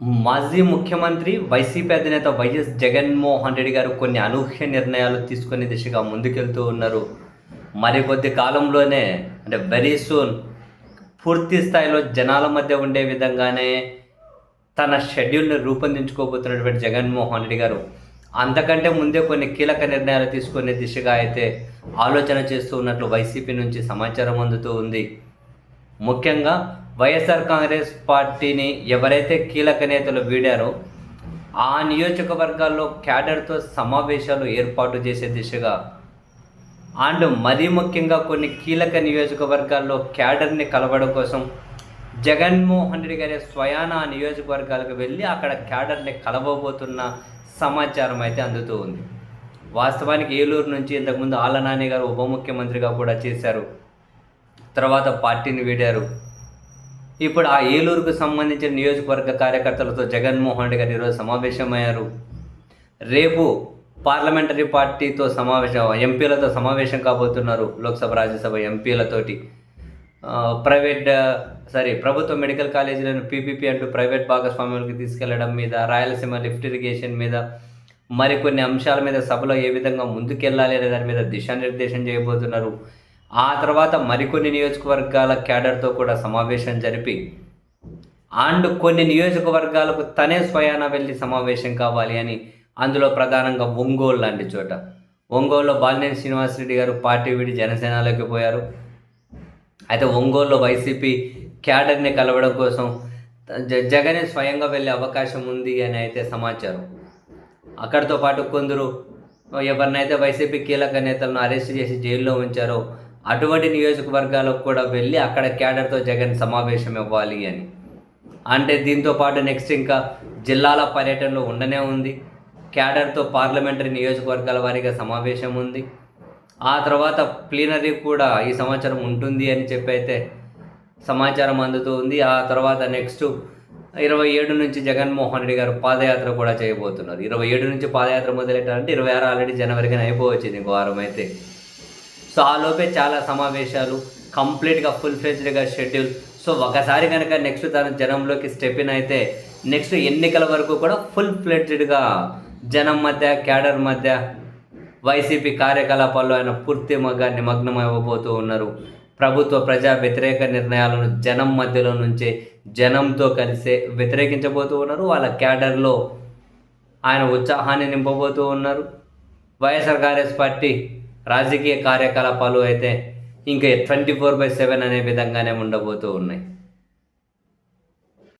మాజీ ముఖ్యమంత్రి వైసీపీ అధినేత వైఎస్ జగన్మోహన్ రెడ్డి గారు కొన్ని అనూహ్య నిర్ణయాలు తీసుకునే దిశగా ముందుకెళ్తూ ఉన్నారు. మరికొద్ది కాలంలోనే అంటే వెరీ సూన్ పూర్తి స్థాయిలో జనాల మధ్య ఉండే విధంగానే తన షెడ్యూల్ని రూపొందించుకోబోతున్నటువంటి జగన్మోహన్ రెడ్డి గారు అంతకంటే ముందే కొన్ని కీలక నిర్ణయాలు తీసుకునే దిశగా అయితే ఆలోచన చేస్తూ ఉన్నట్లు వైసీపీ నుంచి సమాచారం అందుతూ ఉంది. ముఖ్యంగా వైఎస్ఆర్ కాంగ్రెస్ పార్టీని ఎవరైతే కీలక నేతలు వీడారో ఆ నియోజకవర్గాల్లో క్యాడర్తో సమావేశాలు ఏర్పాటు చేసే దిశగా అండ్ మరీ ముఖ్యంగా కొన్ని కీలక నియోజకవర్గాల్లో క్యాడర్ని కలవడం కోసం జగన్మోహన్ రెడ్డి గారి స్వయాన ఆ నియోజకవర్గాలకు వెళ్ళి అక్కడ క్యాడర్ని కలవబోతున్న సమాచారం అయితే అందుతూ ఉంది. వాస్తవానికి ఏలూరు నుంచి ఇంతకుముందు ఆళ్ల నాని గారు ఉప ముఖ్యమంత్రిగా కూడా చేశారు, తర్వాత పార్టీని వీడారు. ఇప్పుడు ఆ ఏలూరుకు సంబంధించిన నియోజకవర్గ కార్యకర్తలతో జగన్మోహన్ రెడ్డి గారు ఈరోజు సమావేశమయ్యారు. రేపు పార్లమెంటరీ పార్టీతో ఎంపీలతో సమావేశం కాబోతున్నారు. లోక్సభ రాజ్యసభ ఎంపీలతోటి ప్రభుత్వ మెడికల్ కాలేజీలను పీపీపీ అంటూ ప్రైవేట్ భాగస్వామ్యాలకు తీసుకెళ్లడం మీద, రాయలసీమ లిఫ్ట్ ఇరిగేషన్ మీద, మరికొన్ని అంశాల మీద సభలో ఏ విధంగా ముందుకెళ్ళాలి అనే దాని మీద దిశానిర్దేశం చేయబోతున్నారు. ఆ తర్వాత మరికొన్ని నియోజకవర్గాల క్యాడర్తో కూడా సమావేశం జరిపి అండ్ కొన్ని నియోజకవర్గాలకు తనే స్వయాన వెళ్ళి సమావేశం కావాలి అని, అందులో ప్రధానంగా ఒంగోలు లాంటి చోట. ఒంగోలులో బాలినేని శ్రీనివాసరెడ్డి గారు పార్టీ వీడి జనసేనలోకి పోయారు. అయితే ఒంగోలులో వైసీపీ క్యాడర్ని కలవడం కోసం జగనే స్వయంగా వెళ్ళే అవకాశం ఉంది అని అయితే సమాచారం. అక్కడితో పాటు కొందరు ఎవరినైతే వైసీపీ కీలక నేతలను అరెస్ట్ చేసి జైల్లో ఉంచారో అటువంటి నియోజకవర్గాలకు కూడా వెళ్ళి అక్కడ క్యాడర్తో జగన్ సమావేశం ఇవ్వాలి అని. అంటే దీంతో పాటు నెక్స్ట్ ఇంకా జిల్లాల పర్యటనలో ఉండనే ఉంది. క్యాడర్తో పార్లమెంటరీ నియోజకవర్గాల వారీగా సమావేశం ఉంది. ఆ తర్వాత ప్లీనరీ కూడా ఈ సంవత్సరం ఉంటుంది అని చెప్పి అయితే సమాచారం అందుతూ ఉంది. ఆ తర్వాత నెక్స్ట్ 27 నుంచి జగన్మోహన్ రెడ్డి గారు పాదయాత్ర కూడా చేయబోతున్నారు. 27 నుంచి పాదయాత్ర మొదలెట్టాలంటే 26 ఆల్రెడీ జనవరిగా అయిపోవచ్చింది, ఇంకో వారం అయితే. సో ఆ లోపే చాలా సమావేశాలు, కంప్లీట్గా ఫుల్ ఫ్లెడ్జ్డ్గా షెడ్యూల్. సో ఒకసారి కనుక నెక్స్ట్ తన జనంలోకి స్టెప్ ఇన్ అయితే నెక్స్ట్ ఎన్నికల వరకు కూడా ఫుల్ ఫ్లెడ్జ్డ్గా జనం మధ్య, క్యాడర్ మధ్య వైసీపీ కార్యకలాపాల్లో ఆయన పూర్తిగా నిమగ్నం అవ్వబోతూ ఉన్నారు. ప్రభుత్వ ప్రజా వ్యతిరేక నిర్ణయాలను జనం మధ్యలో నుంచే జనంతో కలిసే వ్యతిరేకించబోతూ ఉన్నారు. వాళ్ళ క్యాడర్లో ఆయన ఉత్సాహాన్ని నింపబోతూ ఉన్నారు. వైఎస్ఆర్ కాంగ్రెస్ పార్టీ రాజకీయ కార్యకలాపాలు అయితే ఇంకా 24/7 అనే విధంగానే ఉండబోతూ ఉన్నాయి.